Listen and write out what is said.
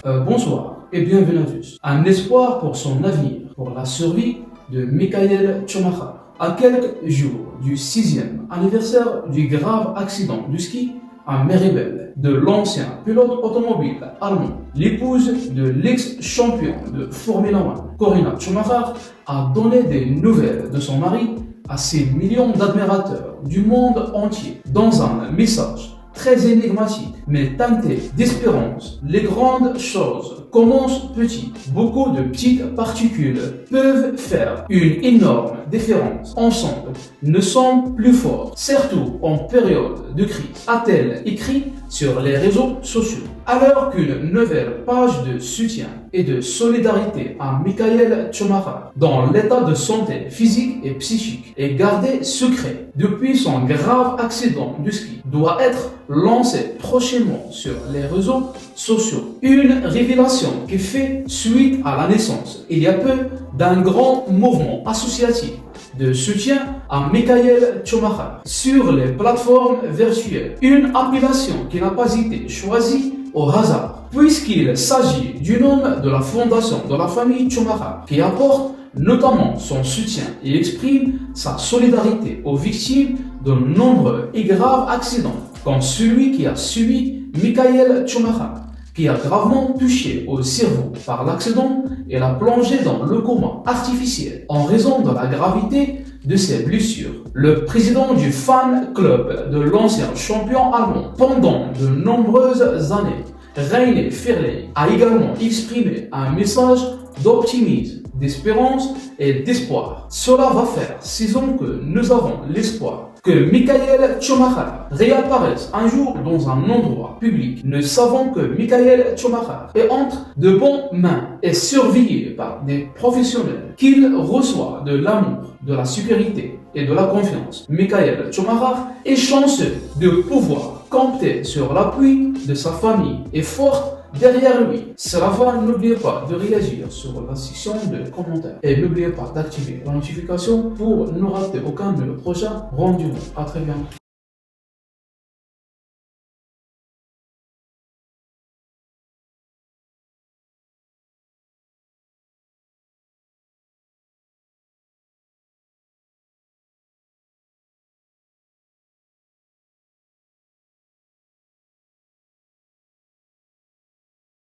Bonsoir et bienvenue à tous. Un espoir pour son avenir, pour la survie de Michael Schumacher. À quelques jours du 6e anniversaire du grave accident du ski à Méribel de l'ancien pilote automobile allemand, l'épouse de l'ex-champion de Formule 1, Corinna Schumacher, a donné des nouvelles de son mari à ses millions d'admirateurs du monde entier dans un message très énigmatique, mais teinté d'espérance. Les grandes choses commencent petites. Beaucoup de petites particules peuvent faire une énorme différence. Ensemble, nous sommes plus forts, surtout en période de crise, a-t-elle écrit sur les réseaux sociaux. Alors qu'une nouvelle page de soutien et de solidarité à Michael Schumacher, dont l'état de santé physique et psychique est gardé secret depuis son grave accident du ski, doit être lancée prochainement sur les réseaux sociaux. Une révélation qui fait suite à la naissance, il y a peu, d'un grand mouvement associatif de soutien à Michael Schumacher sur les plateformes virtuelles. Une appellation qui n'a pas été choisie au hasard, puisqu'il s'agit du nom de la fondation de la famille Schumacher, qui apporte notamment son soutien et exprime sa solidarité aux victimes de nombreux et graves accidents, comme celui qui a subi Michael Schumacher, qui a gravement touché au cerveau par l'accident et l'a plongé dans le coma artificiel en raison de la gravité de ses blessures. Le président du fan club de l'ancien champion allemand pendant de nombreuses années, René Ferley, a également exprimé un message d'optimisme, d'espérance et d'espoir. Cela va faire 6 ans que nous avons l'espoir que Michael Schumacher réapparaisse un jour dans un endroit public. Nous savons que Michael Schumacher est entre de bonnes mains et surveillé par des professionnels, qu'il reçoit de l'amour, de la sécurité et de la confiance. Michael Schumacher est chanceux de pouvoir compter sur l'appui de sa famille et forte derrière lui. Cela va, n'oubliez pas de réagir sur la section de commentaires et n'oubliez pas d'activer la notification pour ne rater aucun de nos prochains rendez-vous. À très bientôt.